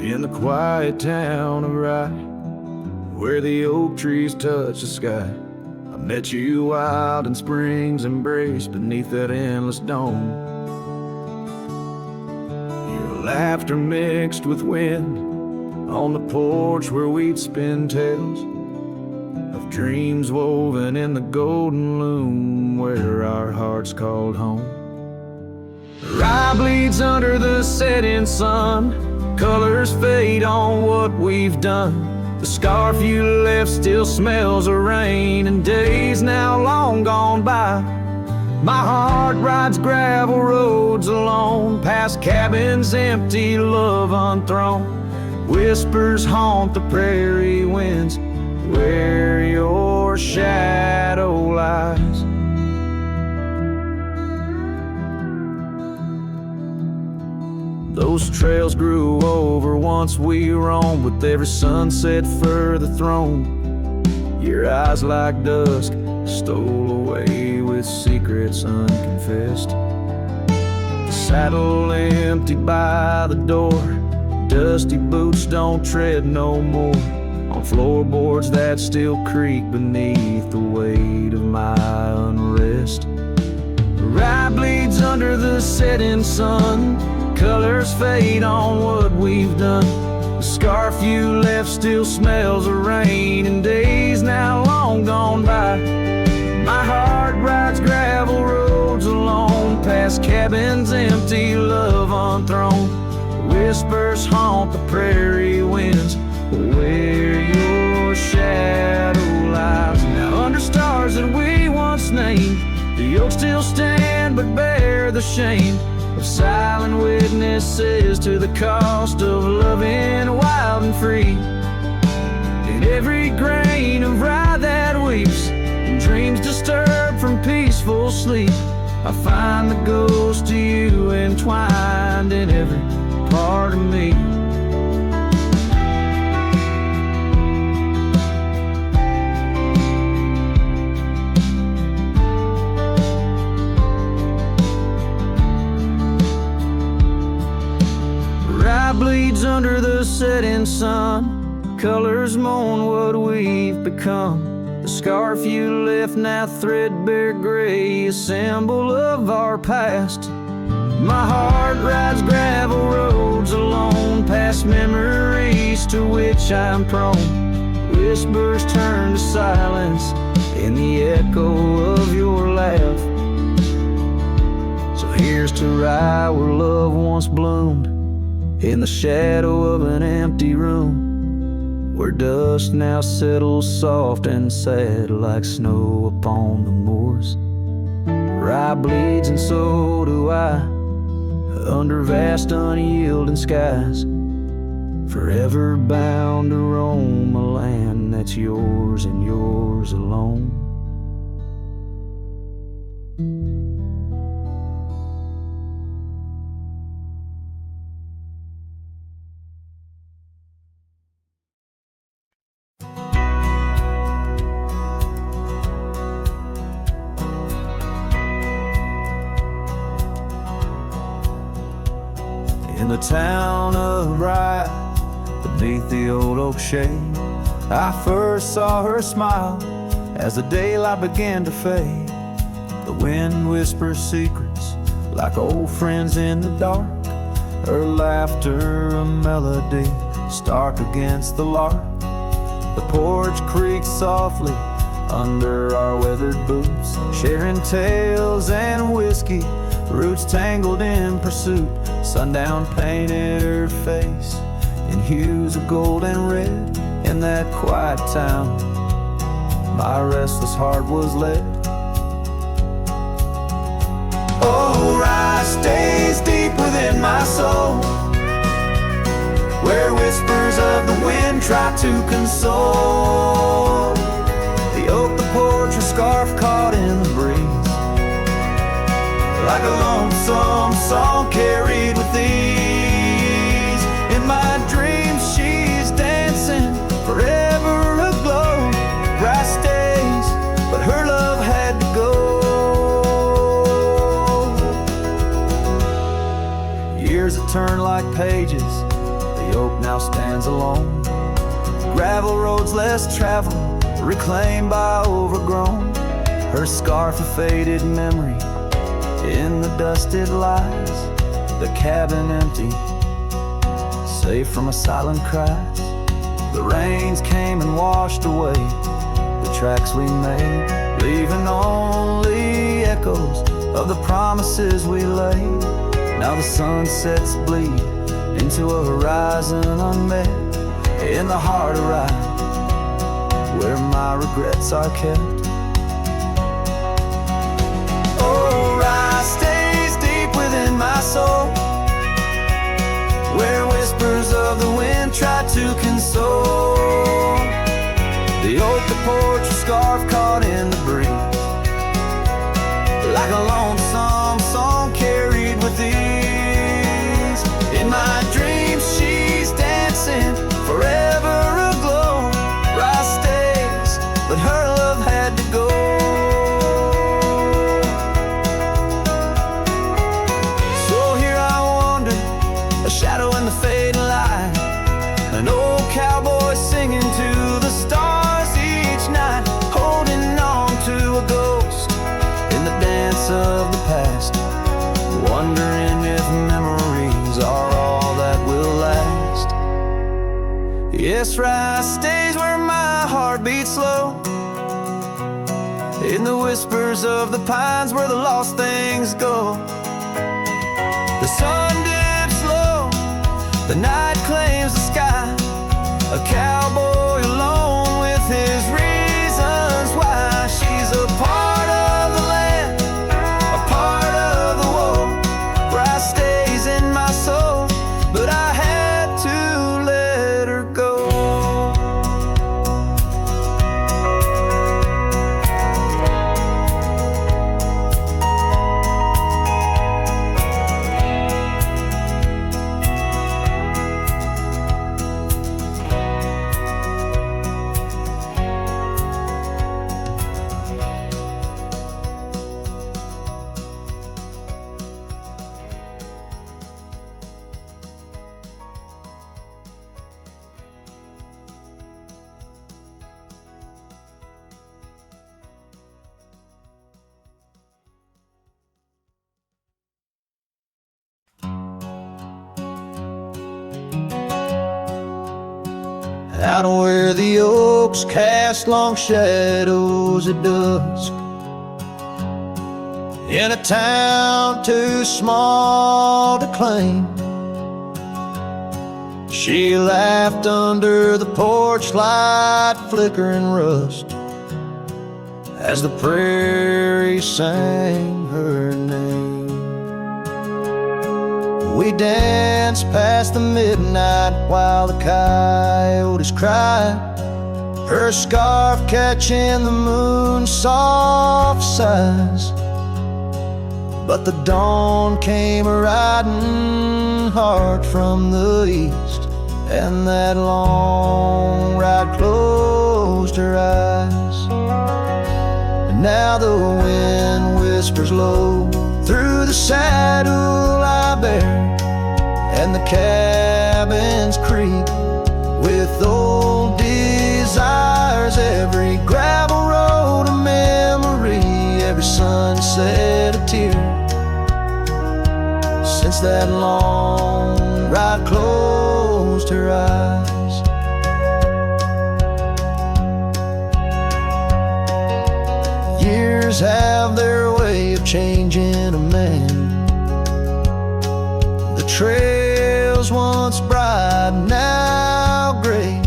in the quiet town of Rye, where the oak trees touch the sky. I met you wild in spring's embrace beneath that endless dome. Your laughter mixed with wind on the porch where we'd spin tales of dreams woven in the golden loom where our hearts called home. Rye bleeds under the setting sun, colors fade on what we've done. The scarf you left still smells of rain and days now long gone by. My heart rides gravel roads alone, past cabins empty, love unthrown. Whispers haunt the prairie winds where your shadow lies. Those trails grew over once we roamed, with every sunset further thrown. Your eyes like dusk stole away with secrets unconfessed. The saddle emptied by the door, dusty boots don't tread no more on floorboards that still creak beneath the weight of my unrest. Rye bleeds under the setting sun, colors fade on what we've done. The scarf you left still smells of rain and days now long gone by. My heart rides gravel roads alone, past cabins empty, love unthrown. Whispers haunt the prairie winds where your shadow lies. Now under stars that we once named, the oaks still stand but bear the shame of silent witnesses to the cost of loving wild and free. In every grain of rye that weeps, and dreams disturbed from peaceful sleep, I find the ghost of you entwined in every part of me. Bleeds under the setting sun, colors mourn what we've become. The scarf you left now threadbare gray, a symbol of our past. My heart rides gravel roads alone, past memories to which I'm prone. Whispers turn to silence in the echo of your laugh. So here's to Rye where love once bloomed, in the shadow of an empty room, where dust now settles soft and sad like snow upon the moors. Rye bleeds and so do I, under vast unyielding skies, forever bound to roam a land that's yours and yours alone. In the town of Bryan, beneath the old oak shade, I first saw her smile as the daylight began to fade. The wind whispers secrets like old friends in the dark, her laughter a melody stark against the lark. The porch creaks softly under our weathered boots, sharing tales and whiskey, roots tangled in pursuit. Sundown painted her face in hues of gold and red. In that quiet town, my restless heart was led. Oh, Rye stays deep within my soul, where whispers of the wind try to console. The oak, the porch, her scarf caught in the breeze, like a lonesome song carried with ease. In my dreams she's dancing, forever aglow. Rye stays, but her love had to go. Years that turn like pages, the oak now now stands alone. Gravel roads less traveled, reclaimed by overgrown. Her scarf a faded memory, in the dust it lies. The cabin empty, safe from a silent cries. The rains came and washed away the tracks we made, leaving only echoes of the promises we laid. Now the sunsets bleed into a horizon unmet, in the heart of Rye, where my regrets are kept. Oh, Rye stays deep within my soul, where whispers of the wind try to console. The oak, the porch, a scarf caught in the breeze, like a lonesome song carried with ease. In my dreams she's dancing, forever aglow. Rye stays, but her love had to go. So here I wander, a shadow in the fading light, an old cowboy singing to the stars each night, holding on to a ghost in the dance of the past, wondering if memories are all that will last. Yes, Rye stays where my heart beats slow, in the whispers of the pines where the lost things go. The sun dips low, the night claims the sky, a cowboy alone with his reasons why. She's a part of the land, a part of the woe. Rye stays in my soul, but I had to let her go. Out where the oaks cast long shadows at dusk, in a town too small to claim, she laughed under the porch light flickering rust, as the prairie sang her name. We danced past the midnight while the coyotes cried, her scarf catching the moon's soft sighs. But the dawn came riding hard from the east, and that long ride closed her eyes. And now the wind whispers low through the saddle I bear, and the cabins creak with old desires. Every gravel road a memory, every sunset a tear, since that long ride closed her eyes. Years have their way of changing a man. The trails once bright, now gray.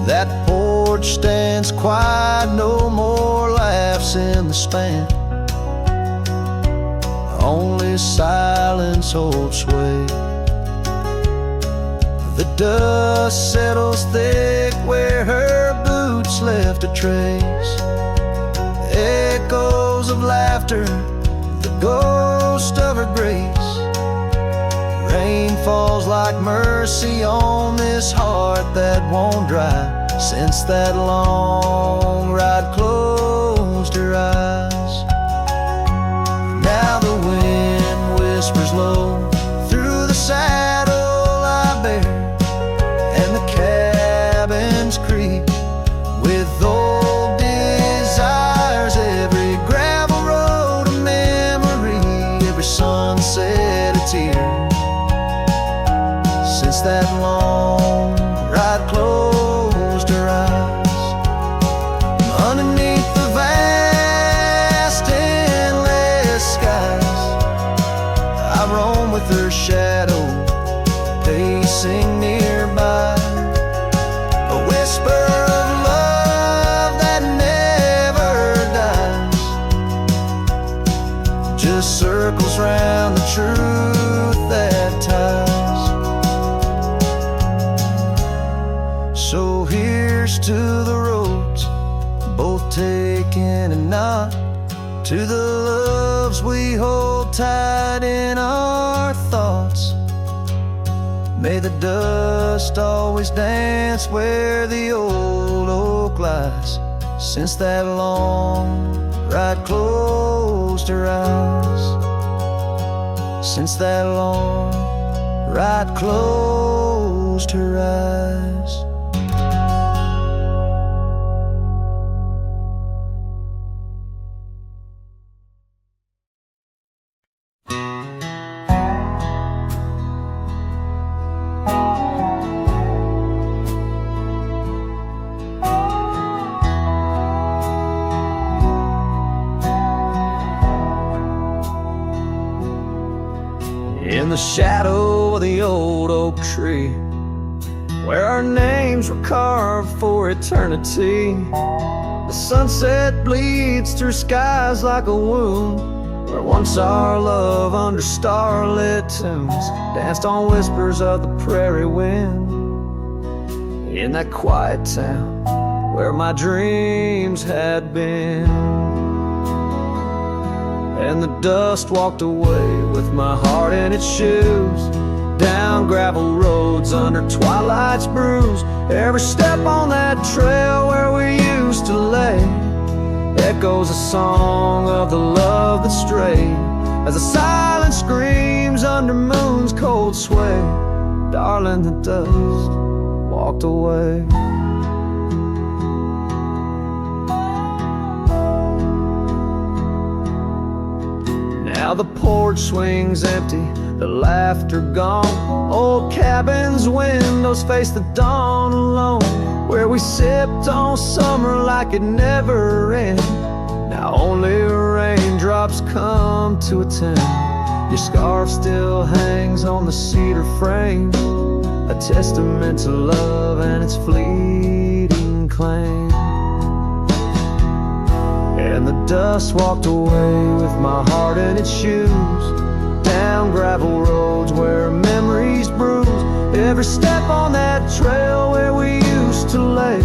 That porch stands quiet, no more laughs in the span, only silence holds sway. The dust settles thick where her boots left a trace, echoes of laughter, the ghost of her grace. Rain falls like mercy on this heart that won't dry, since that long ride closed her eyes. Now the wind whispers low through the saddle I bear, Cabins Creek with old desires. Every gravel road a memory, every sunset a tear. Since that long ride closed her eyes, underneath the vast endless skies, I roam with her shadow pacing nearby. A whisper of love that never dies, just circles round the truth that ties. So here's to the roads, both taken and not, to the loves we hold tight in our thoughts. May the dust always dance where the old oak lies. Since that long ride closed her eyes, since that long ride closed her eyes. In the shadow of the old oak tree, where our names were carved for eternity, the sunset bleeds through skies like a wound, where once our love under starlit tunes danced on whispers of the prairie wind. In that quiet town where my dreams had been, and the dust walked away with my heart in its shoes, down gravel roads under twilight's bruise. Every step on that trail where we used to lay echoes a song of the love that strayed, as the silence screams under moon's cold sway. Darling, the dust walked away. Now the porch swings empty, the laughter gone. Old cabins, windows face the dawn alone, where we sipped on summer like it never ended. Now only raindrops come to attend. Your scarf still hangs on the cedar frame, a testament to love and its fleeting claim. And the dust walked away with my heart in its shoes, down gravel roads where memories bruise. Every step on that trail where we used to lay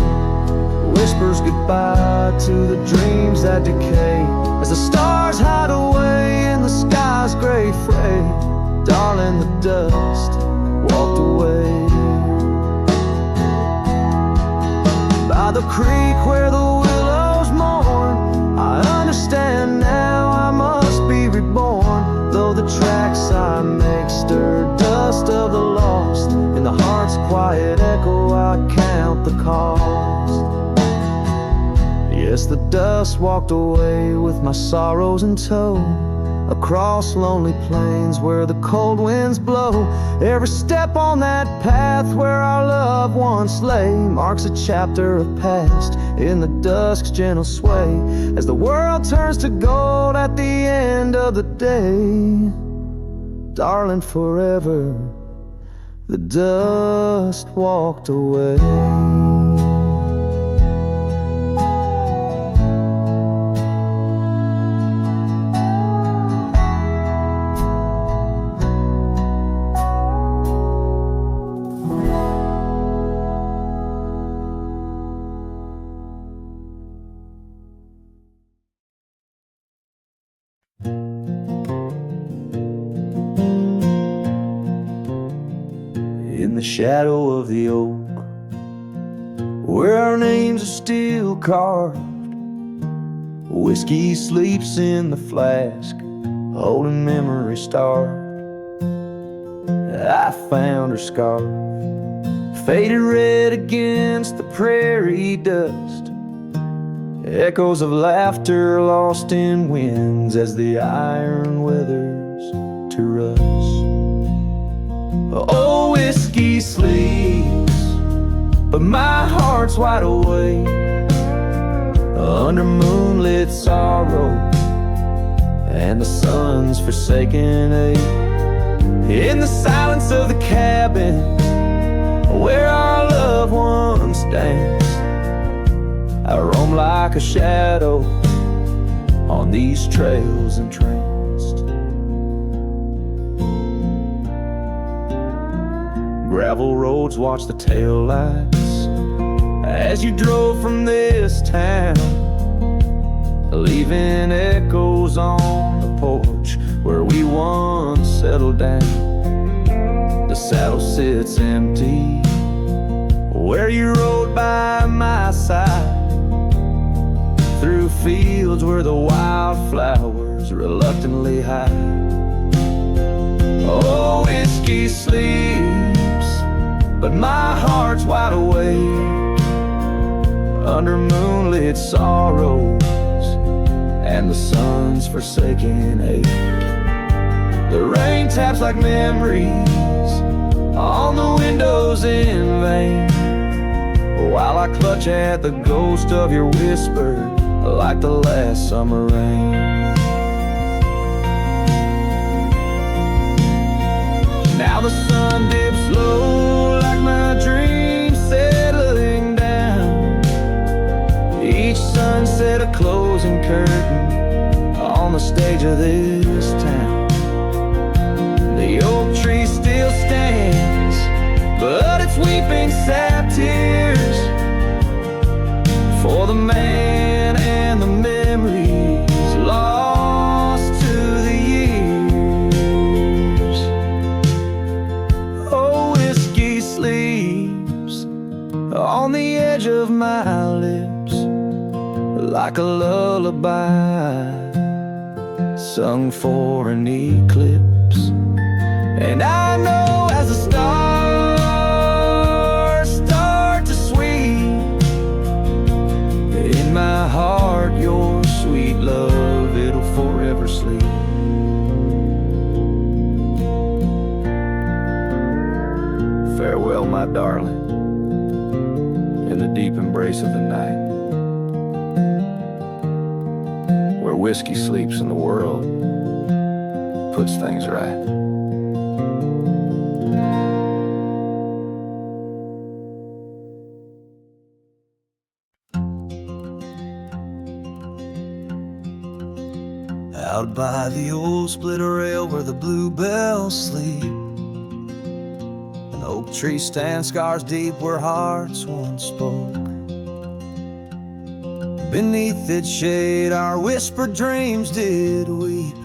whispers goodbye to the dreams that decay, as the stars hide away in the sky's gray fray. Darling, the dust walked away. By the creek where the willows mourn, I understand now I must be reborn. Though the tracks I make stir dust of the lost, in the heart's quiet echo I count the cost. Yes, the dust walked away with my sorrows in tow, across lonely plains where the cold winds blow. Every step on that path where our love once lay marks a chapter of past in the dusk's gentle sway, as the world turns to gold at the end of the day. Darling, forever the dust walked away. In the shadow of the oak, where our names are still carved, whiskey sleeps in the flask, holding memory starved. I found her scarf, faded red against the prairie dust, echoes of laughter lost in winds as the iron weathers to rust. Oh, whiskey sleeps, but my heart's wide awake under moonlit sorrow and the sun's forsaken ache. In the silence of the cabin where our loved ones danced, I roam like a shadow on these trails entranced. Gravel roads watch the taillights as you drove from this town, leaving echoes on the porch where we once settled down. The saddle sits empty where you rode by my side, through fields where the wildflowers reluctantly hide. Oh, whiskey sleeps, but my heart's wide awake under moonlit sorrows and the sun's forsaken ache. The rain taps like memories on the windows in vain, while I clutch at the ghost of your whisper like the last summer rain. Now the sun dips low like my dreams settling down, each sunset a closing curtain on the stage of this town. The oak tree still stands, but it's weeping sad tears for the man and the memories lost to the years. Oh, whiskey sleeps on the edge of my lips like a lullaby sung for an eclipse. And I know as the stars start to sweep in my heart, your sweet love, it'll forever sleep. Farewell, my darling, in the deep embrace of the night, where whiskey sleeps and the world puts things right. Out by the old split rail where the bluebells sleep, an oak tree stands scars deep where hearts once spoke. Beneath its shade our whispered dreams did weep,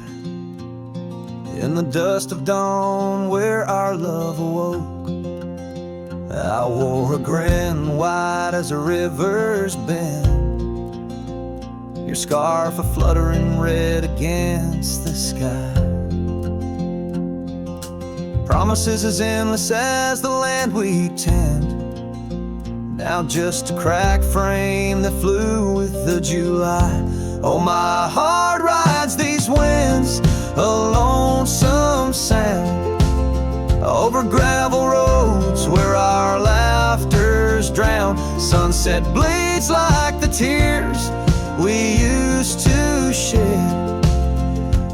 in the dust of dawn where our love awoke. I wore a grin wide as a river's bend, your scarf a fluttering red against the sky. Promises as endless as the land we tend, now just a cracked frame that flew with the July. Oh, my heart rides these winds, a lonesome sound, over gravel roads where our laughter's drowned. Sunset bleeds like the tears we used to shed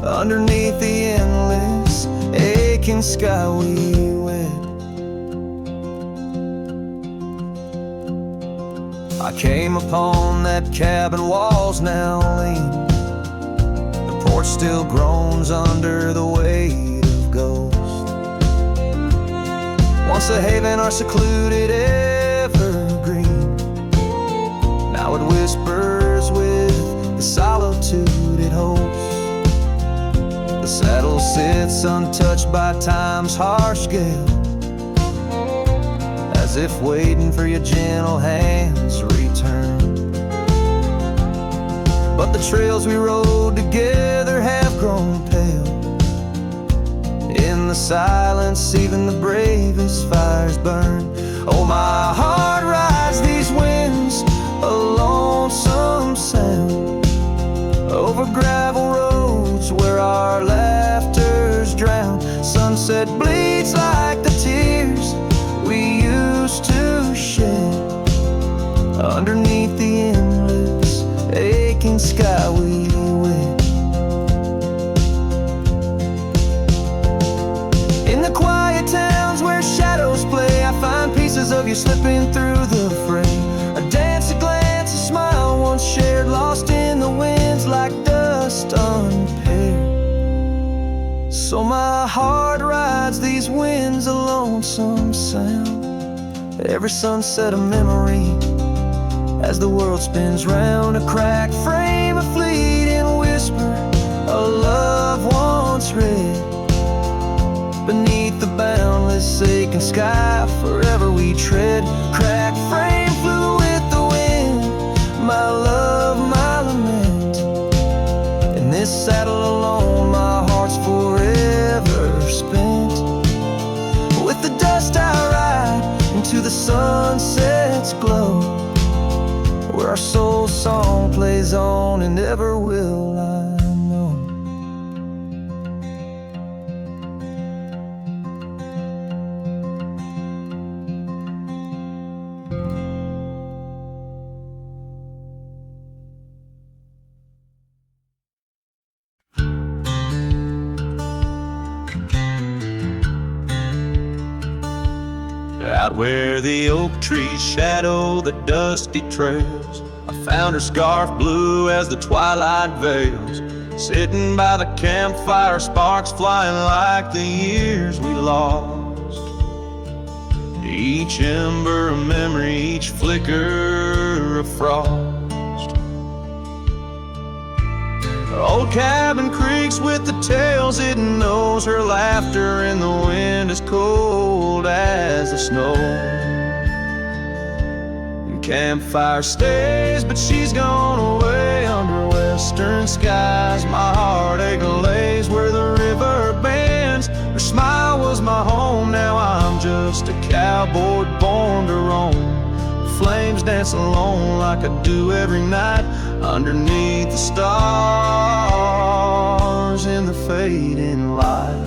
underneath the endless aching sky we wed. I came upon that cabin walls now lean, the porch still groans under the weight of ghosts. Once a haven, our secluded evergreen, now it whispers with the solitude it holds. The saddle sits untouched by time's harsh gale, as if waiting for your gentle hand's return. But the trails we rode together have grown pale, in the silence even the bravest fires burn. Oh, my heart rides these winds, underneath the endless aching sky we wish. In the quiet towns where shadows play, I find pieces of you slipping through the fray. A dance, a glance, a smile once shared, lost in the winds like dust unpaired. So my heart rides these winds, a lonesome sound. Every sunset a memory, as the world spins round. A cracked frame, a fleeting whisper, a love once read. Beneath the boundless aching sky, forever we tread. Cracked frame flew with the wind, my love, my lament. In this saddle alone, my heart's forever spent. With the dust I ride into the sunset's glow, where our soul song plays on and never will I know. Out where the oak trees shadow the dusty trails, I found her scarf blue as the twilight veils. Sitting by the campfire, sparks flying like the years we lost. Each ember a memory, each flicker a frost. Old cabin creaks with the tales it knows, her laughter in the wind as cold as the snow. Campfire stays, but she's gone away under western skies. My heartache lays where the river bends. Her smile was my home, now I'm just a cowboy born to roam. Flames dance alone like I do every night, underneath the stars in the fading light.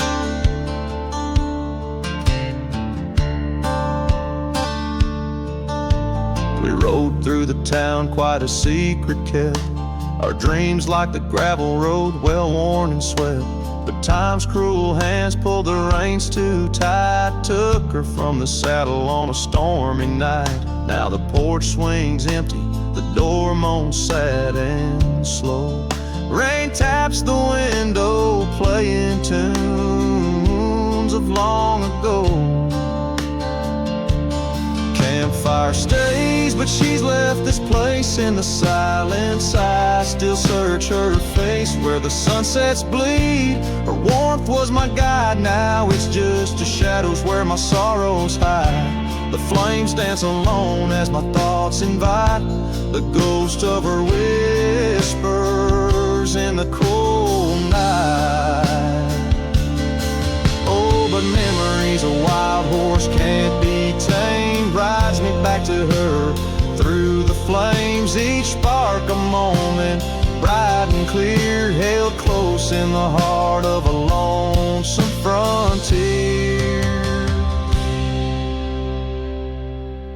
We rode through the town, quite a secret kept. Our dreams like the gravel road, well worn and swept. But time's cruel hands pulled the reins too tight, took her from the saddle on a stormy night. Now the porch swings empty, the door moans sad and slow. Rain taps the window, playing tunes of long ago. Campfire stays, but she's left this place in the silence. I still search her face where the sunsets bleed. Her warmth was my guide, now it's just the shadows where my sorrows hide. The flames dance alone as my thoughts invite the ghost of her whispers in the cold night. Oh, but memories a wild horse can't be tamed, rides me back to her through the flames. Each spark a moment, bright and clear, held close in the heart of a lonesome frontier.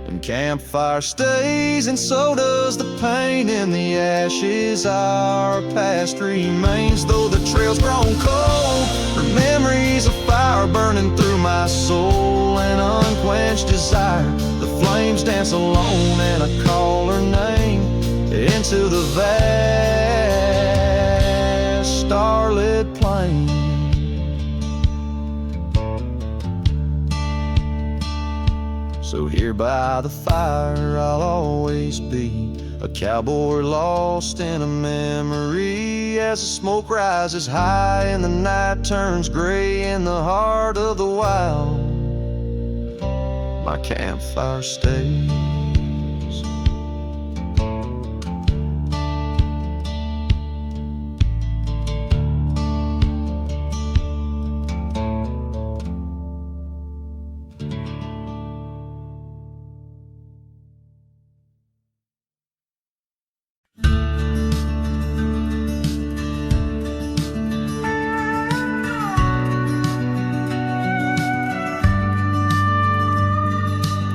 And campfire stays, and so does the pain in the ashes. Our past remains, though the trail's grown cold. Her memories of fire burning through my soul, an unquenched desire. The flames dance alone, and I call her name into the vast starlit plain. So here by the fire I'll always be, a cowboy lost in a memory. As the smoke rises high and the night turns gray in the heart of the wild, my campfire stays.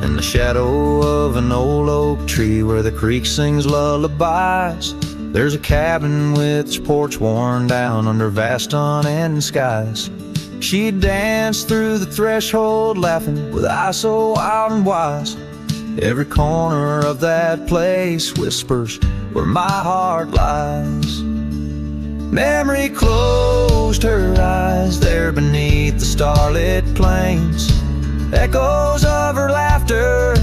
In the shadow of an old oak tree where the creek sings lullabies. There's a cabin with its porch worn down under vast unending skies. She danced through the threshold laughing with eyes so wild and wise. Every corner of that place whispers where my heart lies. Memory closed her eyes there beneath the starlit plains. Echoes of her laughter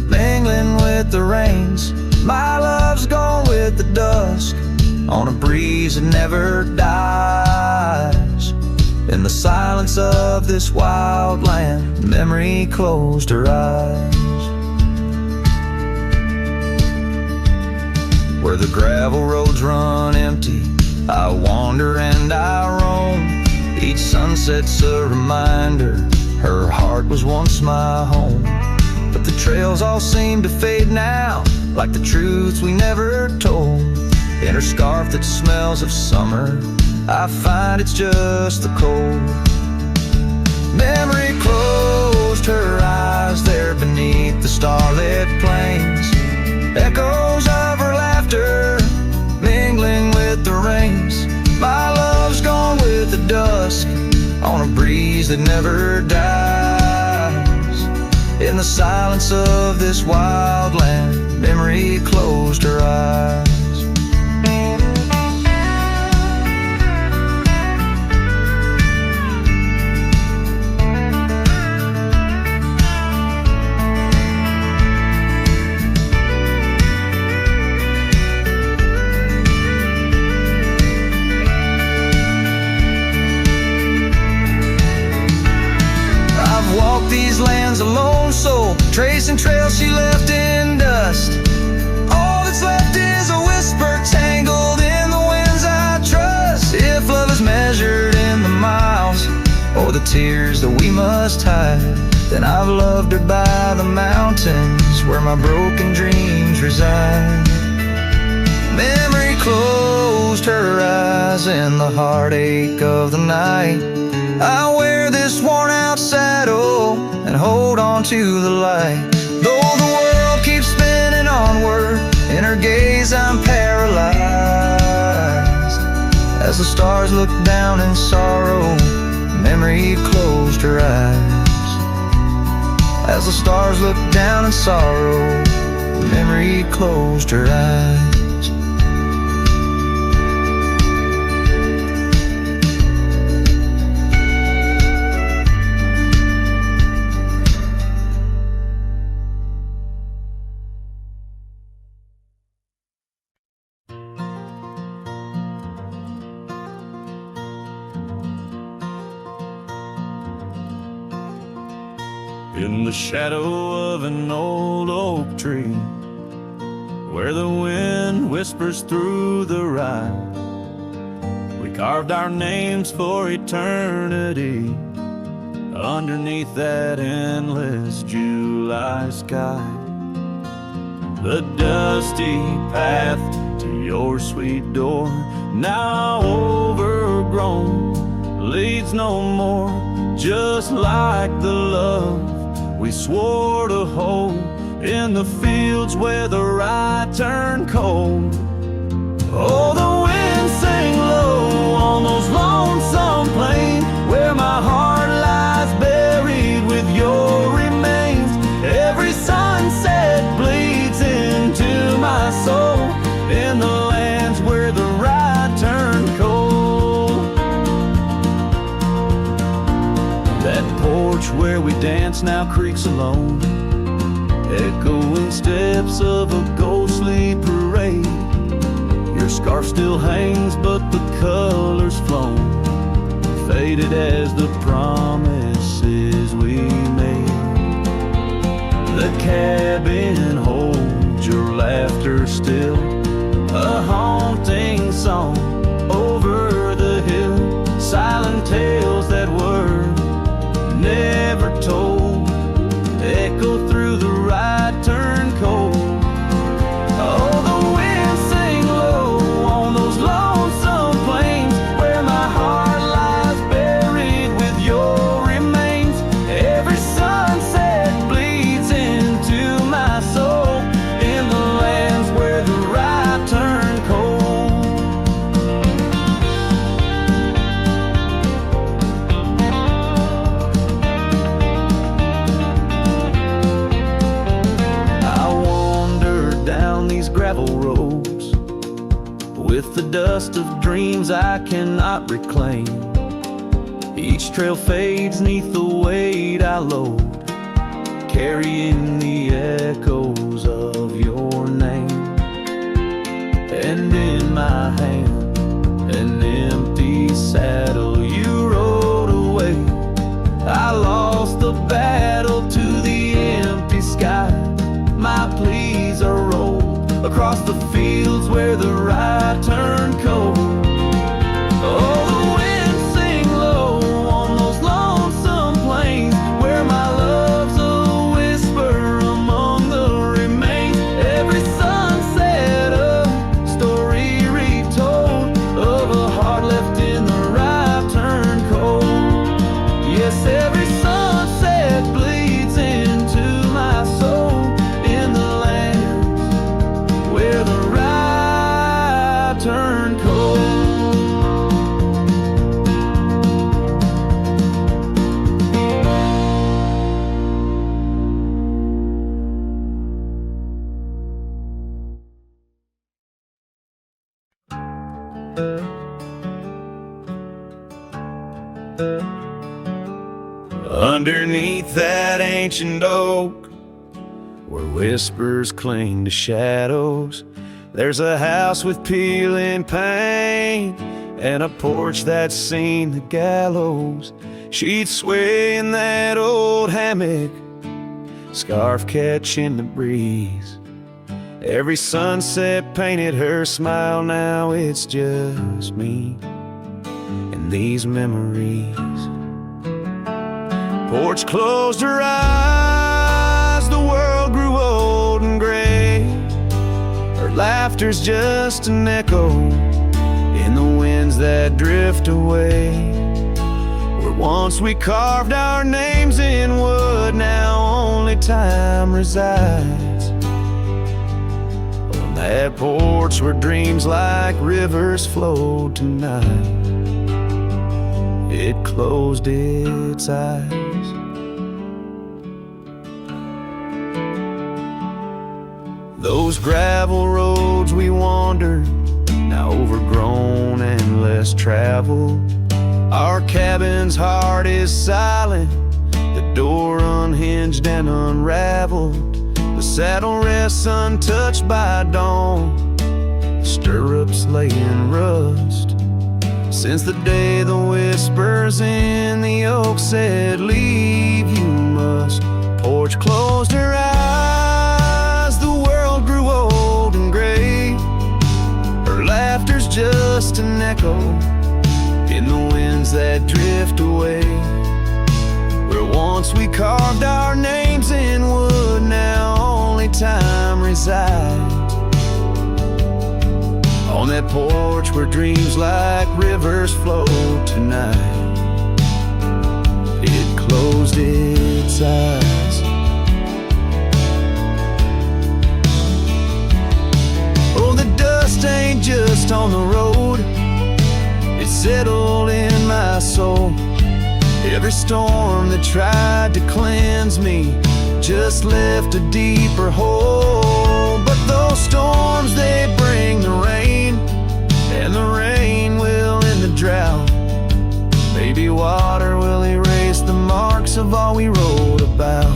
mingling with the rains. My love's gone with the dusk on a breeze that never dies. In the silence of this wild land, memory closed her eyes. Where the gravel roads run empty, I wander and I roam. Each sunset's a reminder her heart was once my home. But the trails all seem to fade now, like the truths we never told. In her scarf that smells of summer, I find it's just the cold. Memory closed her eyes there beneath the starlit plains. Echoes of her laughter mingling with the rains. My love's gone with the dusk on a breeze that never dies. In the silence of this wild land, memory closed her eyes. These lands alone, so tracing trails she left in dust. All that's left is a whisper tangled in the winds I trust. If love is measured in the miles or the tears that we must hide, then I've loved her by the mountains where my broken dreams reside. Memory closed her eyes in the heartache of the night. I wear this worn out saddle and hold on to the light. Though the world keeps spinning onward, in her gaze I'm paralyzed. As the stars look down in sorrow, memory closed her eyes. As the stars look down in sorrow, memory closed her eyes. In the shadow of an old oak tree, where the wind whispers through the rye, we carved our names for eternity underneath that endless July sky. The dusty path to your sweet door, now overgrown, leads no more, just like the love we swore to hold in the fields where the rye turned cold. Oh, the wind sang low on those lonesome plains where my heart lies buried with your remains. Every sunset bleeds into my soul in the lands where the rye turned cold. That porch where we dance now creaks alone, echoing steps of a ghostly parade. Your scarf still hangs but the color's flown, faded as the promises we made. The cabin holds your laughter still, a haunting song over the hill. Silent tales that were never told echo through the rye turn cold. Oh, the wind sang low on those lonesome plains where my heart lies buried with your remains. Every sunset bleeds into my soul with the dust of dreams I cannot reclaim. Each trail fades neath the weight I load, carrying the echoes of your name. And in my hand, an empty saddle you rode away. I lost the battle to the empty sky. My pleas are rolled across the fields where the ride turned cold. Oh, the winds sing low on those lonesome plains where my love's a whisper among the remains. Every sunset a story retold of a heart left in the ride turned cold. Yes, every sunset bleeds into my soul in the lands where the ride turned cold. Underneath that ancient oak, where whispers cling to shadows, there's a house with peeling paint and a porch that's seen the gallows. She'd sway in that old hammock, scarf catching the breeze. Every sunset painted her smile, now it's just me and these memories. Porch closed her eyes, the world grew old and gray. Her laughter's just an echo in the winds that drift away. Where once we carved our names in wood, now only time resides. On that porch where dreams like rivers flowed tonight, it closed its eyes. Those gravel roads we wandered, now overgrown and less traveled. Our cabin's heart is silent, the door unhinged and unraveled. The saddle rests untouched by dawn, the stirrups lay in rust. Since the day the whispers in the oak said, leave you must. Porch closed her eyes, the world grew old and gray. Her laughter's just an echo in the winds that drift away. Where once we carved our names in wood, now only time resides. On that porch where dreams like rivers flow tonight, it closed its eyes. Oh, the dust ain't just on the road, it settled in my soul. Every storm that tried to cleanse me just left a deeper hole. But those storms, they bring the rain, and the rain will end the drought. Maybe water will erase the marks of all we wrote about.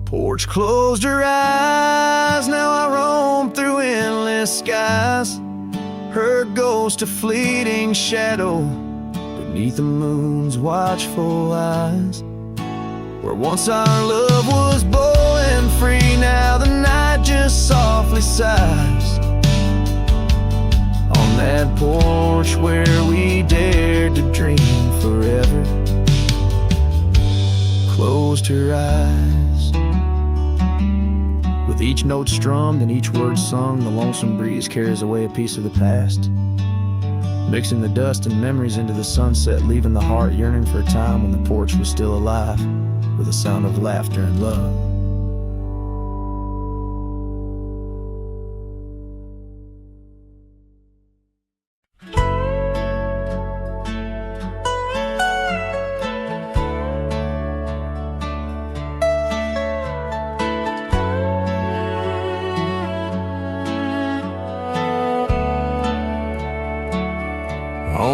Porch closed her eyes, now I roam through endless skies. Her ghost a fleeting shadow beneath the moon's watchful eyes. Where once our love was bold and free, now the night just softly sighs. On that porch where we dared to dream forever, closed her eyes. With each note strummed and each word sung, the lonesome breeze carries away a piece of the past, mixing the dust and memories into the sunset, leaving the heart yearning for a time when the porch was still alive, with a sound of laughter and love.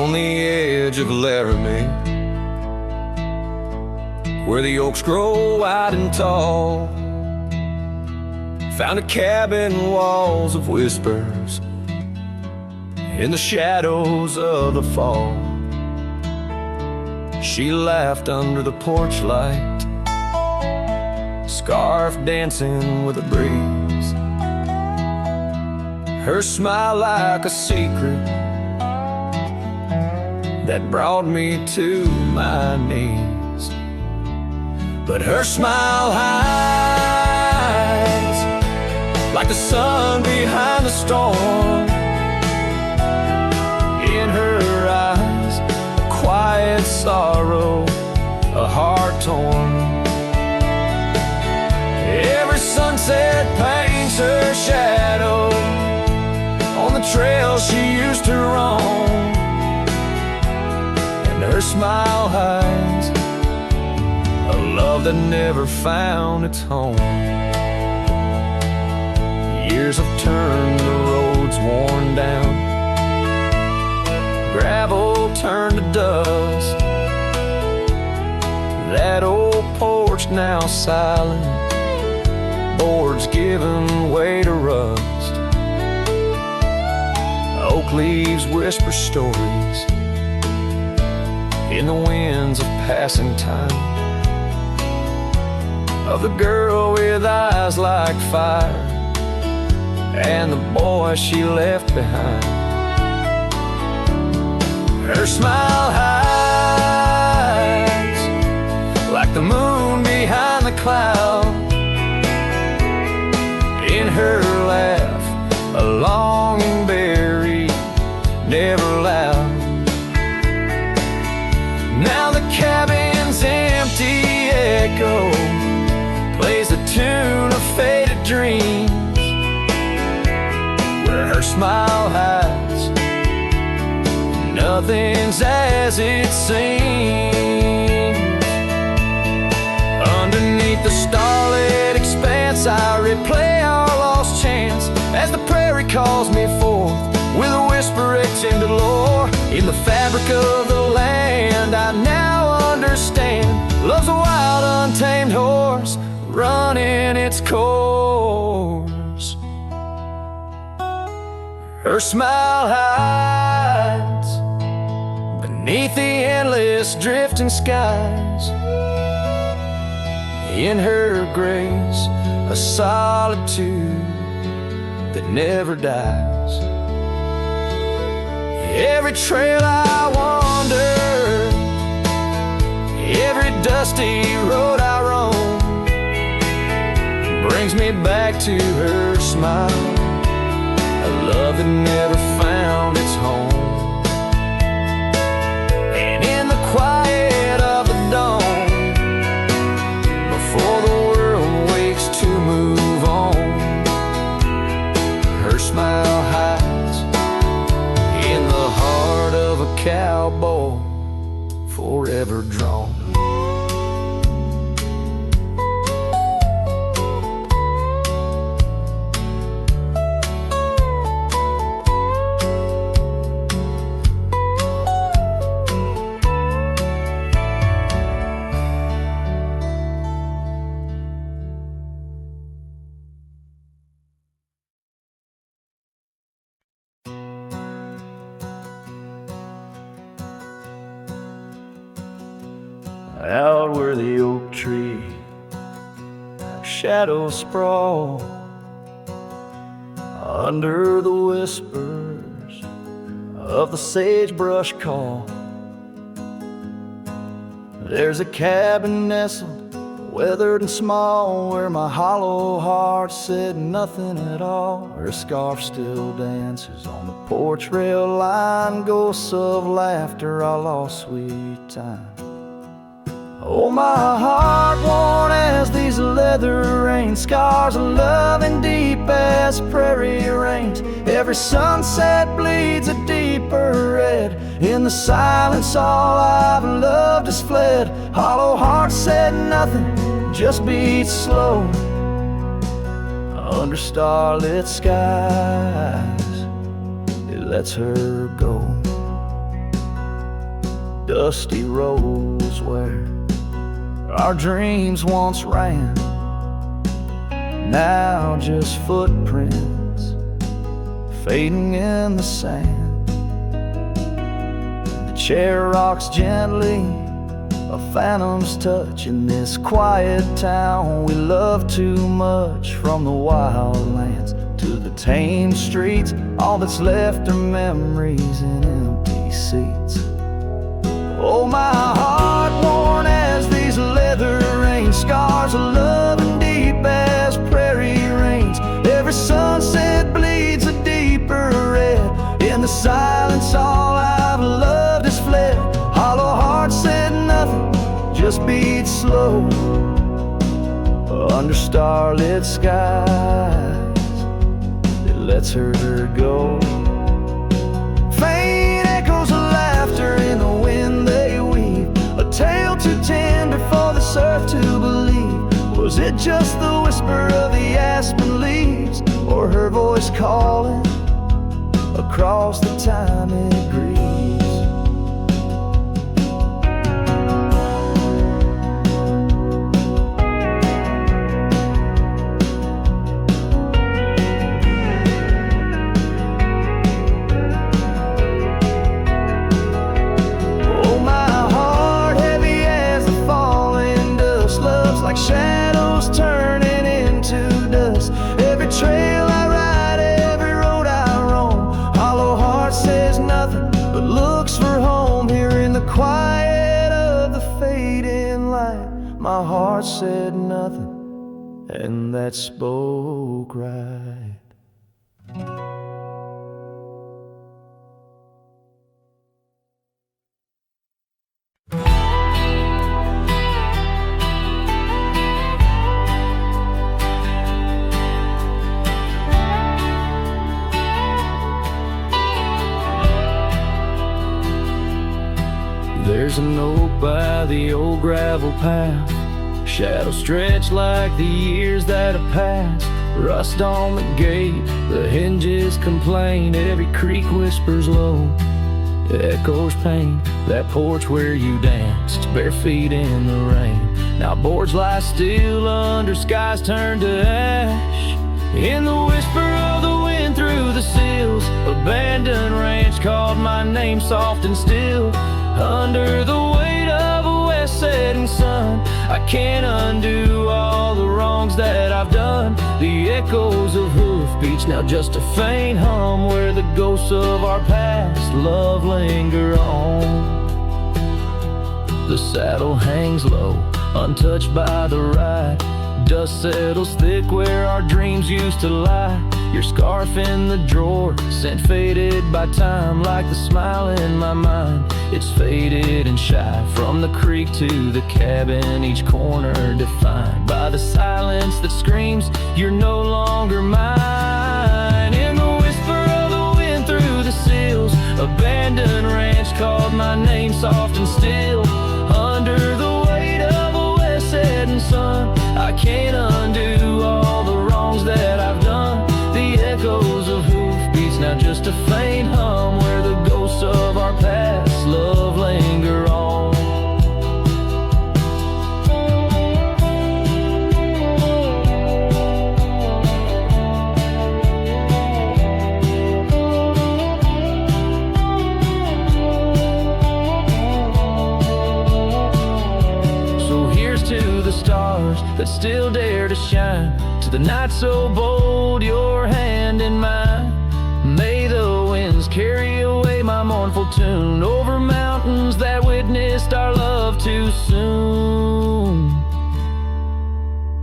on the edge of Laramie, where the oaks grow wide and tall. Found a cabin, walls of whispers in the shadows of the fall. She laughed under the porch light, scarf dancing with a breeze. Her smile like a secret that brought me to my knees. But her smile hides like the sun behind the storm. In her eyes, a quiet sorrow, a heart torn. Every sunset paints her shadow on the trail she used to roam. And her smile hides a love that never found its home. Years have turned the roads worn down, gravel turned to dust. That old porch now silent, boards giving way to rust. Oak leaves whisper stories in the winds of passing time, of the girl with eyes like fire and the boy she left behind. Her smile hides like the moon behind the cloud. In her laugh, a longing buried, never loud. Now the cabin's empty echo plays the tune of faded dreams, where her smile hides nothing's as it seems. Underneath the starlit expanse, I replay our lost chance as the prairie calls me forth with a whisper etched into lore. In the fabric of the land, I now understand love's a wild, untamed horse running its course. Her smile hides beneath the endless drifting skies. In her grace, a solitude that never dies. Every trail I wander, every dusty road I roam, brings me back to her smile, a love that never found its home. And in the quiet of the dawn, before the world wakes to move on, her smile hides in the heart of a cowboy forever drawn. Out where the oak tree shadows sprawl, under the whispers of the sagebrush call, there's a cabin nestled, weathered and small, where my hollow heart said nothing at all. Her scarf still dances on the porch rail line, ghosts of laughter, I lost sweet time. Oh, my heart worn as these leather rains, scars of loving deep as prairie rains. Every sunset bleeds a deeper red. In the silence all I've loved has fled. Hollow heart said nothing, just beats slow under starlit skies. It lets her go. dusty roads where our dreams once ran, now just footprints fading in the sand. The chair rocks gently, a phantom's touch in this quiet town we love too much. From the wild lands to the tame streets, all that's left are memories in empty seats. Oh, my heart worn as these leather rain scars of love and deep as prairie rains. Every sunset bleeds a deeper red. In the silence all I've loved has fled. Hollow heart said nothing, just beat slow under starlit skies. It lets her go. Faint echoes of laughter in the wind they weave, a tale too tender for this earth to believe. Was it just the whisper of the aspen leaves, or her voice calling across the time it grieves? Shadows turning into dust. Every trail I ride, every road I roam, hollow heart says nothing but looks for home. Here in the quiet of the fading light, my heart said nothing, and that spoke right. There's a note by the old gravel path, shadows stretch like the years that have passed. Rust on the gate, the hinges complain, every creak whispers low, echoes pain. That porch where you danced, bare feet in the rain, now boards lie still under skies turned to ash. In the whisper of the wind through the sills, abandoned ranch called my name soft and still. Under the weight of a west setting sun, I can't undo all the wrongs that I've done. The echoes of hoofbeats, now just a faint hum, where the ghosts of our past love linger on. The saddle hangs low, untouched by the ride. Dust settles thick where our dreams used to lie. Your scarf in the drawer, scent faded by time, like the smile in my mind. It's faded and shy, from the creek to the cabin, each corner defined by the silence that screams, you're no longer mine. In the whisper of the wind through the sills, abandoned ranch called my name soft and still. Under the weight of a west setting sun, I can't undo all the wrongs that I've done. The echoes of hoofbeats, now just a faint hum, where the ghosts of our past love linger on. So here's to the stars that still dare to shine, to the night so bold, your hand in mine. May the winds carry away my mournful tune, over mountains that witnessed our love too soon.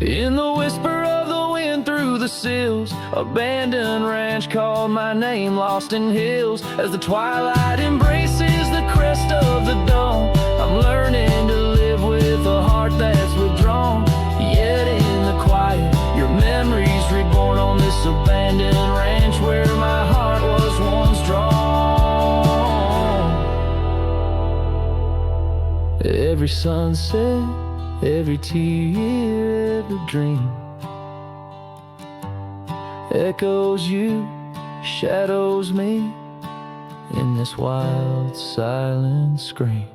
In the whisper of the wind through the sills, abandoned ranch called my name lost in hills. As the twilight embraces the crest of the dawn, I'm learning to live with a heart that's withdrawn. Yet in the quiet, your memories reborn on this abandoned ranch, where my heart was once drawn. Every sunset, every tear, every dream echoes you, shadows me in this wild silent scream.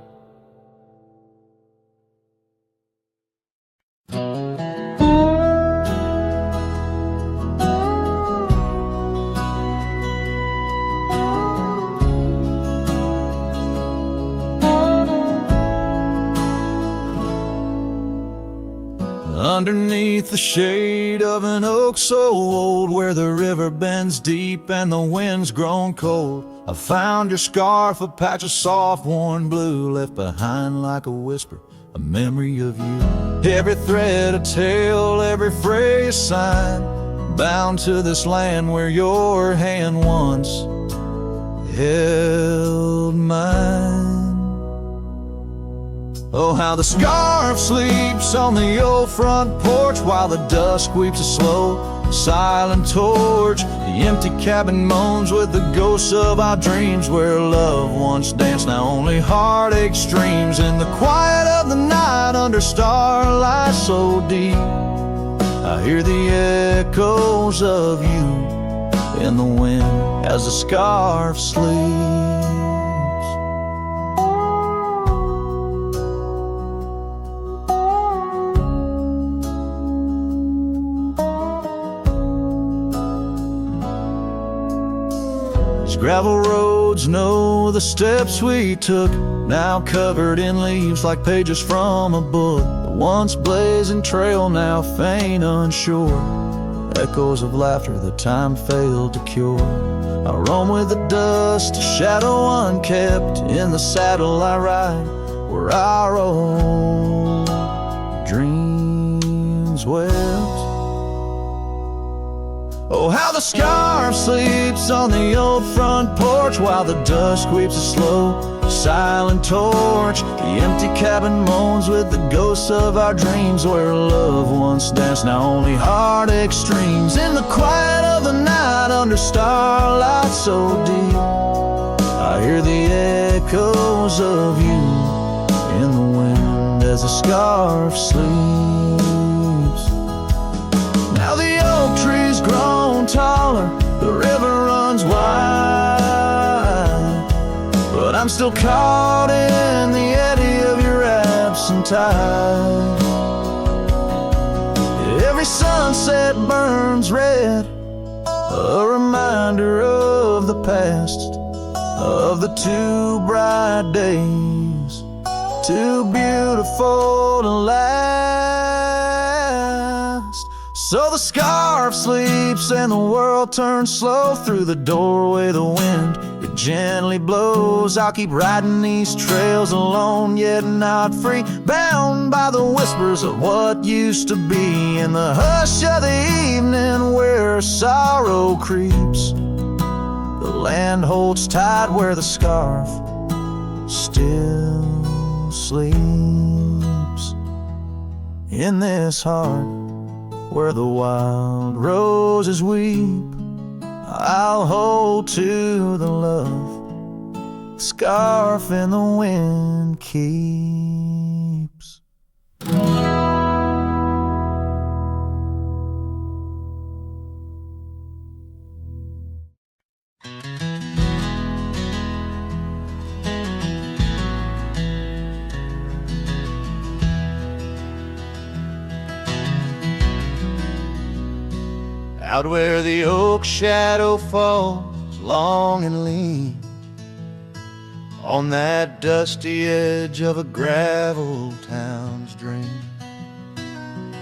Underneath the shade of an oak so old, where the river bends deep and the wind's grown cold, I found your scarf, a patch of soft worn blue, left behind like a whisper, a memory of you. Every thread a tale, every phrase a sign, bound to this land where your hand once held mine. Oh, how the scarf sleeps on the old front porch, while the dusk weeps a slow, silent torch. The empty cabin moans with the ghosts of our dreams, where love once danced, now only heartache streams. In the quiet of the night, under starlight so deep, I hear the echoes of you in the wind as the scarf sleeps. Gravel roads know the steps we took, now covered in leaves like pages from a book. The once blazing trail now faint unsure, echoes of laughter that time failed to cure. I roam with the dust, a shadow unkept, in the saddle I ride, where our old dreams wept. Oh, how the scarf sleeps on the old front porch, while the dusk weeps a slow, silent torch. The empty cabin moans with the ghosts of our dreams, where love once danced, now only heartache streams. In the quiet of the night, under starlight so deep, I hear the echoes of you in the wind as the scarf sleeps. Now the oak tree's grown taller, the river runs wide, but I'm still caught in the eddy of your absent tide. Every sunset burns red, a reminder of the past, of the two bright days, too beautiful to last. So the scarf sleeps and the world turns slow, through the doorway the wind, it gently blows. I'll keep riding these trails alone, yet not free, bound by the whispers of what used to be. In the hush of the evening where sorrow creeps, the land holds tight where the scarf still sleeps. In this heart where the wild roses weep, I'll hold to the love the scarf in the wind keeps. Out where the oak shadow falls long and lean, on that dusty edge of a gravel town's dream,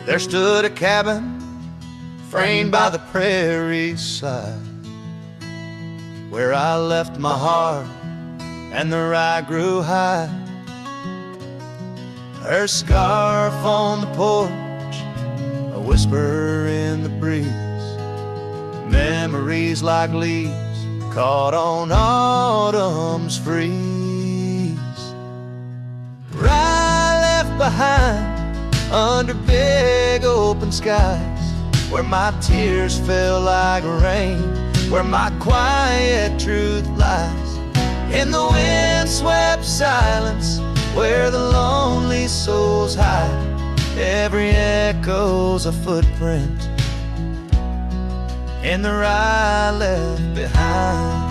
there stood a cabin framed by the prairie's side, where I left my heart and the rye grew high. Her scarf on the porch, a whisper in the breeze, memories like leaves caught on autumn's freeze. Rye left behind under big open skies, where my tears fell like rain, where my quiet truth lies. In the wind-swept silence where the lonely souls hide, every echo's a footprint in the rye left behind.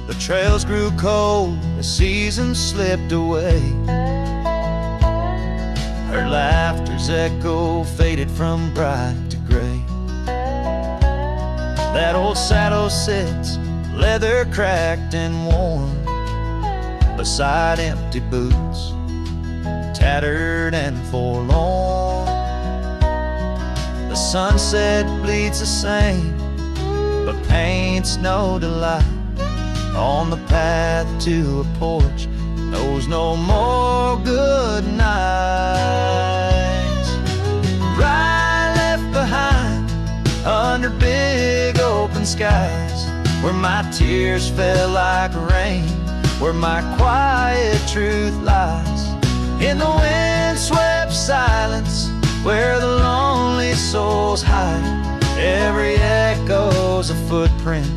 The trails grew cold, the season slipped away. Her laughter's echo faded from bright to gray. that old saddle sits, leather cracked and worn, beside empty boots, tattered and forlorn. The sunset bleeds the same, but paints no delight on the path to a porch, knows no more good nights. Right left behind under big open skies, where my tears fell like rain, where my quiet truth lies. In the wind-swept silence, where the lonely souls hide, every echo's a footprint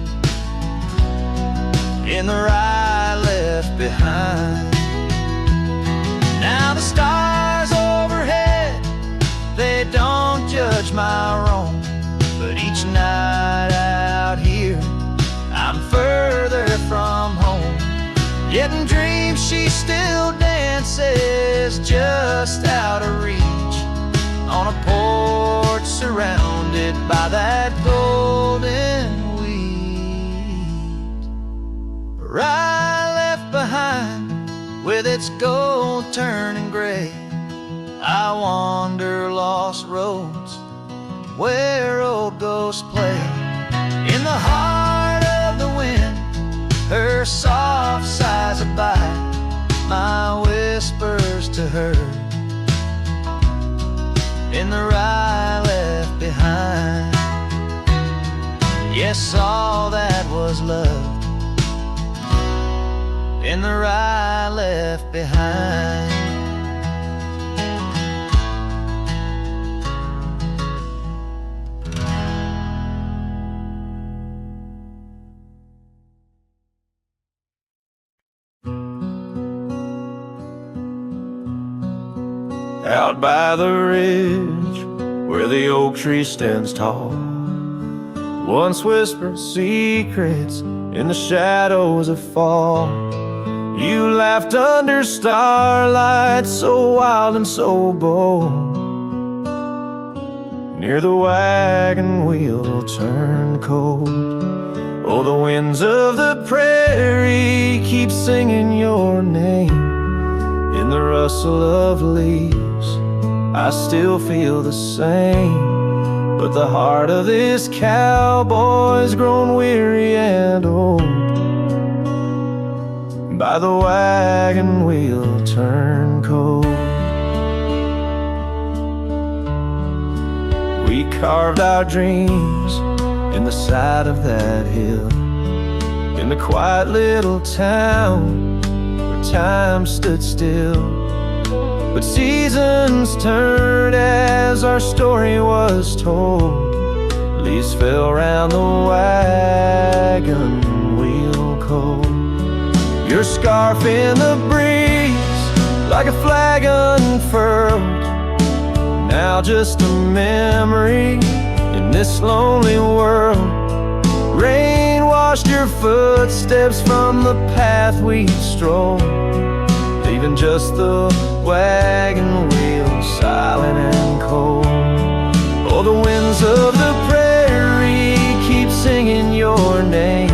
in the ride left behind. Now the stars overhead, they don't judge my wrong, but each night out here, I'm further from home. Yet in dreams she still dances just out of reach, on a porch surrounded by that golden wheat. Right left behind with its gold turning gray, I wander lost roads where old ghosts play. In the heart of the wind, her soft sighs abide my whispers to her. In the ride left behind, yes, all that was loved in the ride left behind. Out by the ridge, where the oak tree stands tall, once whispered secrets in the shadows of fall. You laughed under starlight, so wild and so bold. Near the wagon wheel turned cold. Oh, the winds of the prairie keep singing your name. In the rustle of leaves, I still feel the same, but the heart of this cowboy's grown weary and old. By the wagon wheel turned cold. We carved our dreams in the side of that hill, in the quiet little town where time stood still. But seasons turned as our story was told. Leaves fell round the wagon wheel cold. Your scarf in the breeze, like a flag unfurled, now just a memory in this lonely world. Rain washed your footsteps from the path we strolled, leaving just the wagon wheel silent and cold. Oh, the winds of the prairie keep singing your name.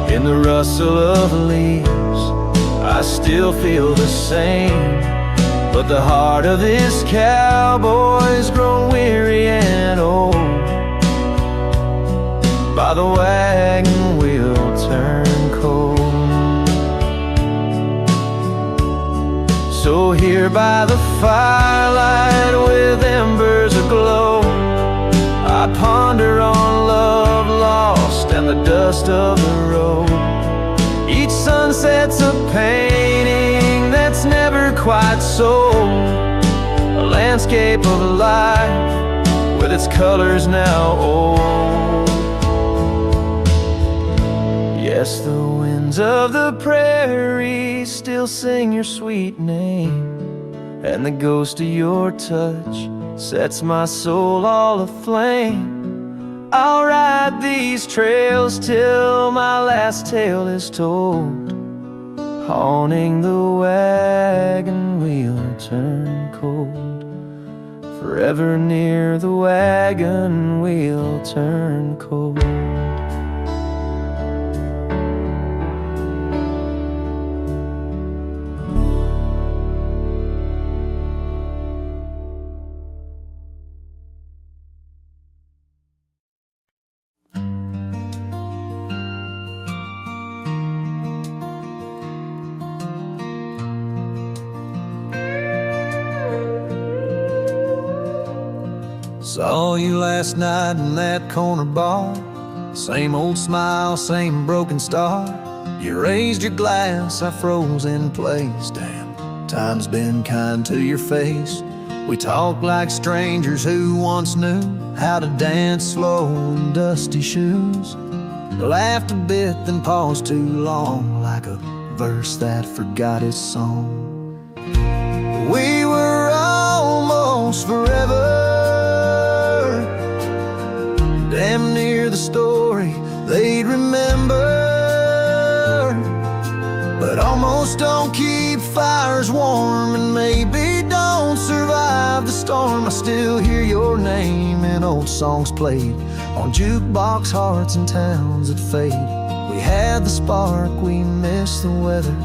In the rustle of leaves, I still feel the same, but the heart of this cowboy's grown weary and old. By the wagon wheel turned cold. So here by the firelight with embers aglow, I ponder on love lost and the dust of the road. Each sunset's a painting that's never quite sold, a landscape of life with its colors now old. Yes, the winds of the prairie still sing your sweet name, and the ghost of your touch sets my soul all aflame. I'll ride these trails till my last tale is told, haunting the wagon wheel turned cold. forever near the wagon wheel turn cold. Saw you last night in that corner bar. Same old smile, same broken star. You raised your glass, I froze in place. Damn, time's been kind to your face. We talked like strangers who once knew how to dance slow in dusty shoes. Laughed a bit, then paused too long, like a verse that forgot its song. We were almost forever, damn near the story they'd remember. But almost don't keep fires warm, and maybe don't survive the storm. I still hear your name in old songs played on jukebox hearts and towns that fade. We had the spark, we missed the weather.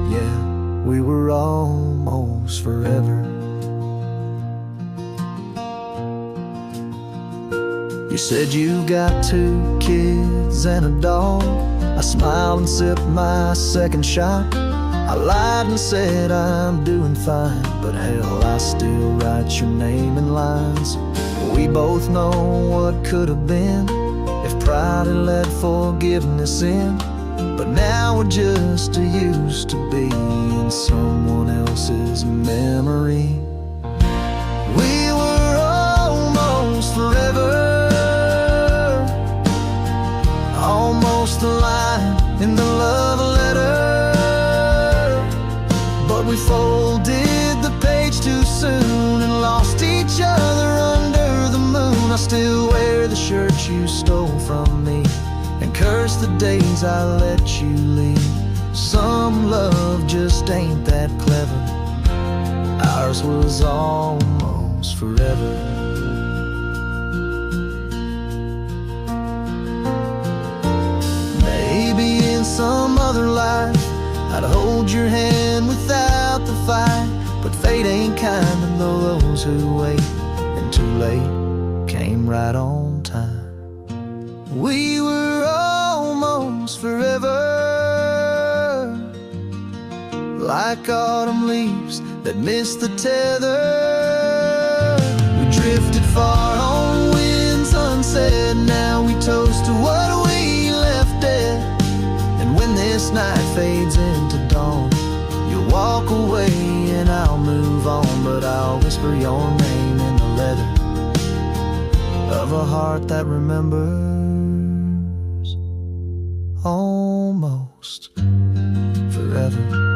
Yeah, we were almost forever. You said you got 2 kids and a dog. I smiled and sipped my second shot. I lied and said I'm doing fine, but hell, I still write your name in lines. We both know what could have been if pride had let forgiveness in. But now we're just used to be in someone else's memory. We were almost forever, almost a line in the love letter. But we folded the page too soon and lost each other under the moon. I still wear the shirt you stole from me and curse the days I let you leave. Some love just ain't that clever. Ours was almost forever. Some other life I'd hold your hand without the fight, but fate ain't kind to those who wait, and too late came right on time. We were almost forever, like autumn leaves that missed the tether. We drifted far on winds unsaid. Now we toast to what we left dead. When this night fades into dawn, you'll walk away and I'll move on. But I'll whisper your name in the letter of a heart that remembers almost forever.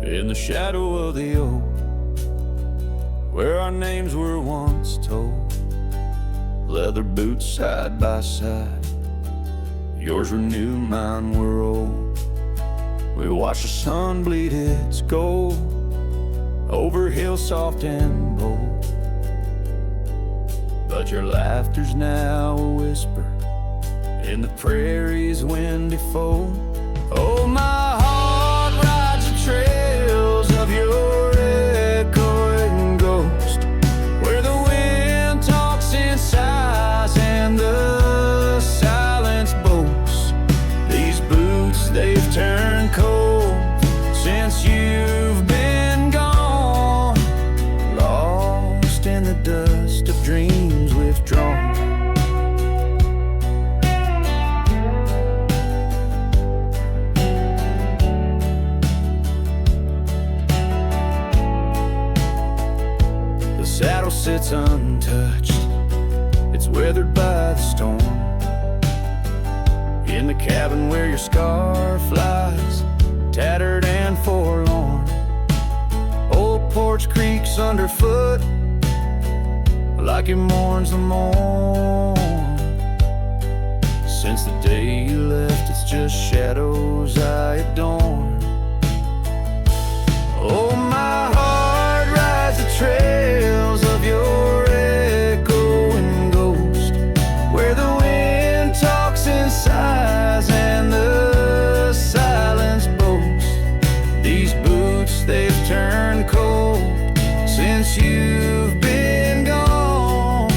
In the shadow of the oak, where our names were once told, leather boots side by side, yours were new, mine were old. We watched the sun bleed its gold over hills soft and bold, but your laughter's now a whisper in the prairie's windy fold. Oh, my heart rides the trails of your echoing ghost, where the wind talks in sighs and the silence boasts. These boots, they've turned cold since you've been gone, lost in the dust of dreams withdrawn. Saddle sits untouched, is weathered by the storm. In the cabin where your scar flies, tattered and forlorn, old porch creaks underfoot like it mourns the morn. Since the day you left, it's just shadows I adorn. Oh, my heart rides the trails of your echoing ghost, where the wind talks in sighs and the silence boasts. These boots, they've turned cold since you've been gone,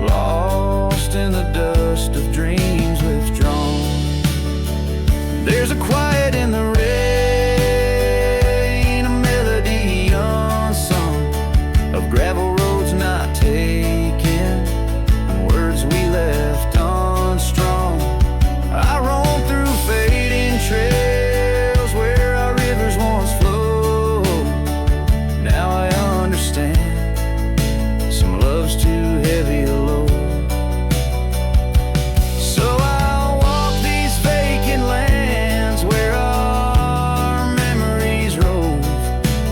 lost in the dust of dreams withdrawn. There's a quiet in the rain, a melody unsung, of gravel roads not taken, and words we left unstrung. I roam through fading trails where our rivers once flowed. Now I understand, some love's too heavy a load. So I'll walk these vacant lands where our memories rove,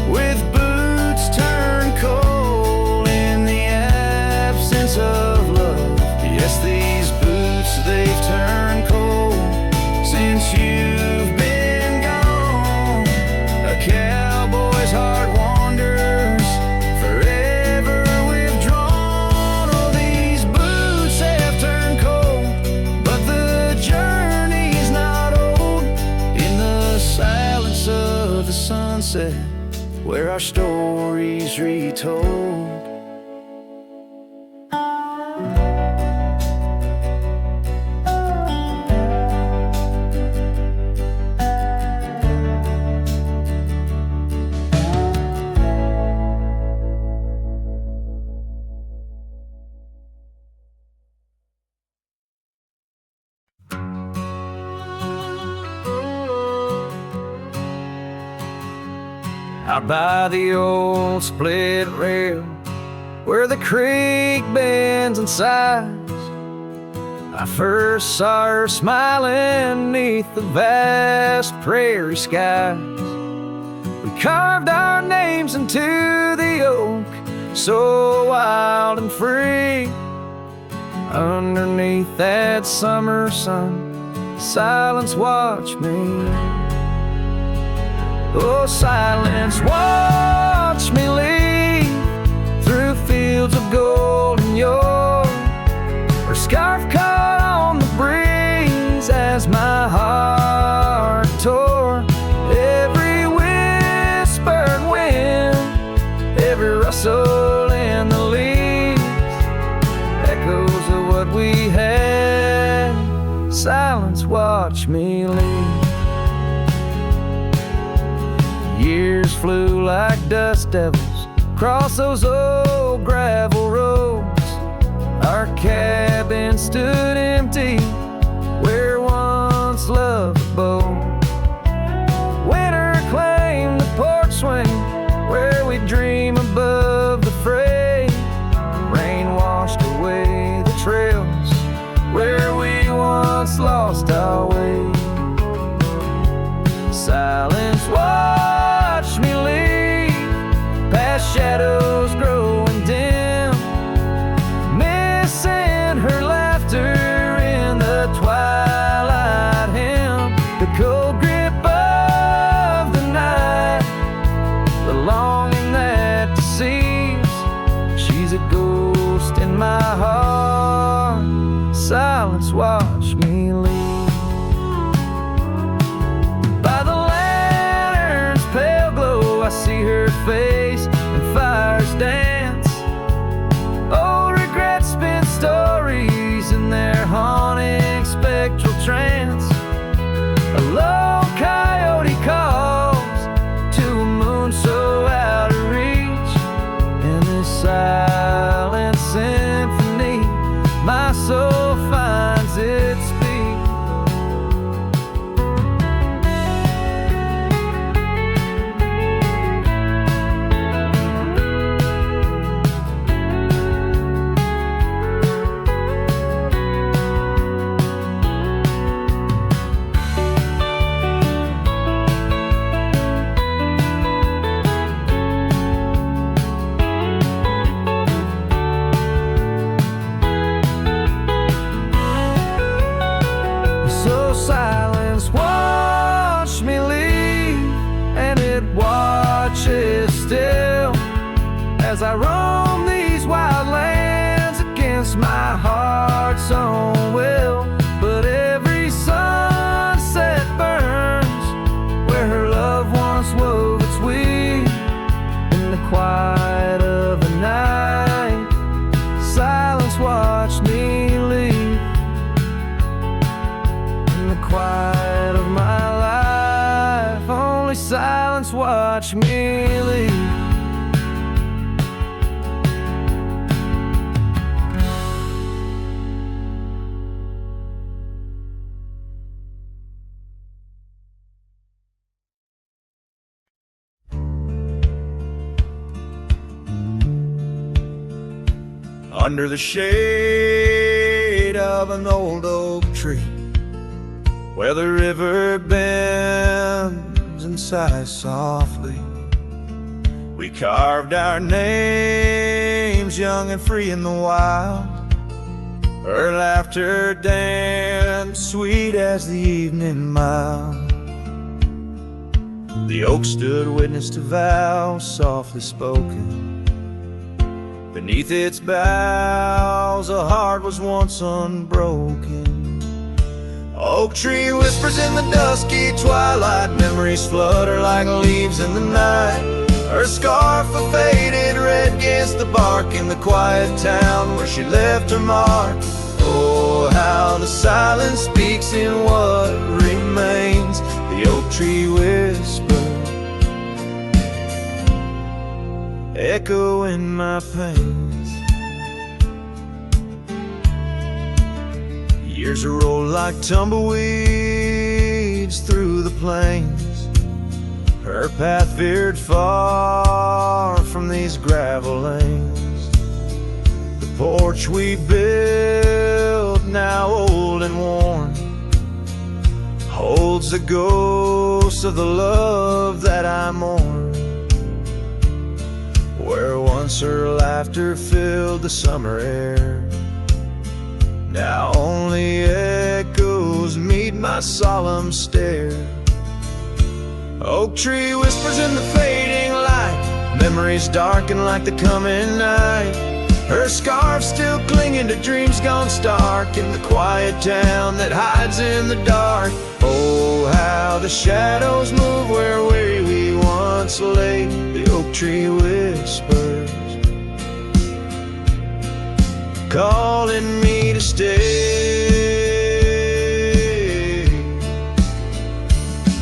with boots turned cold in the absence of love. Yes, these boots, they've turned cold since you've been gone. A cowboy's heart wanders, forever withdrawn. Oh, these boots have turned cold, but the journey's not old. In the silence of the sunset, where our stories retold. Out by the old split rail, where the creek bends and sighs, I first saw her smiling neath the vast prairie skies. We carved our names into the oak, so wild and free. Underneath that summer sun, silence watched me. Oh, silence, watch me lead through fields of gold and yore, her scarf caught on the breeze as my heart tore. Every whispered wind, every rustle in the leaves, echoes of what we had. Silence, watch me lead. Years flew like dust devils across those old gravel roads. Our cabin stood empty where once love abode. Winter claimed the porch swing where we dream above the fray. Rain washed away the trails where we once lost our way. Silence, watch me lead past shadows growing dim, missing her laughter in the twilight hymn. The cold grip of the night, the longing that deceives. She's a ghost in my heart. Silence, watch me lead. I see her face and fires dance. Old regrets spin stories in their haunting spectral trance. A low coyote calls to a moon so out of reach. In this silent symphony, my soul finds its speech. as I roam these wild lands against my heart's own will. But every sunset burns where her love once wove its wing. In the quiet of the night, silence watched me leave. In the quiet of my life, only silence watched me leave. Under the shade of an old oak tree, where the river bends and sighs softly, we carved our names young and free in the wild. Her laughter danced sweet as the evening mild. The oak stood witness to vows softly spoken. Beneath its boughs a heart was once unbroken. Oak tree whispers in the dusky twilight, memories flutter like leaves in the night. Her scarf a faded red against the bark in the quiet town where she left her mark. Oh, how the silence speaks in what remains. The oak tree whispers, echo in my pains. Years roll like tumbleweeds through the plains. Her path veered far from these gravel lanes. The porch we built, now old and worn, holds the ghost of the love that I mourn. Where once her laughter filled the summer air, now only echoes meet my solemn stare. Oak tree whispers in the fading light, memories darken like the coming night. Her scarf still clinging to dreams gone stark in the quiet town that hides in the dark. Oh, how the shadows move where we once lay. The oak tree whispers, calling me to stay.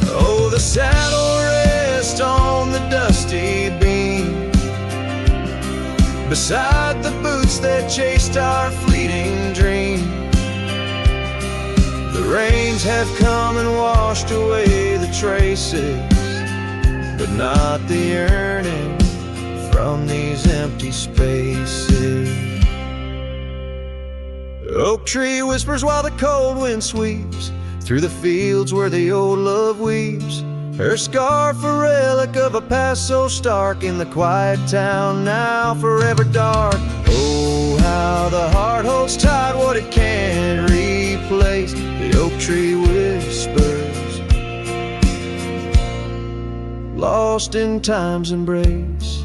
Oh, the saddle rests on the dusty beam, beside the boots that chased our fleeting dream. The rains have come and washed away the traces, but not the yearning from these empty spaces. Oak tree whispers while the cold wind sweeps through the fields where the old love weeps. Her scarf a relic of a past so stark in the quiet town now forever dark. Oh, how the heart holds tight what it can't replace. The oak tree whispers, lost in time's embrace.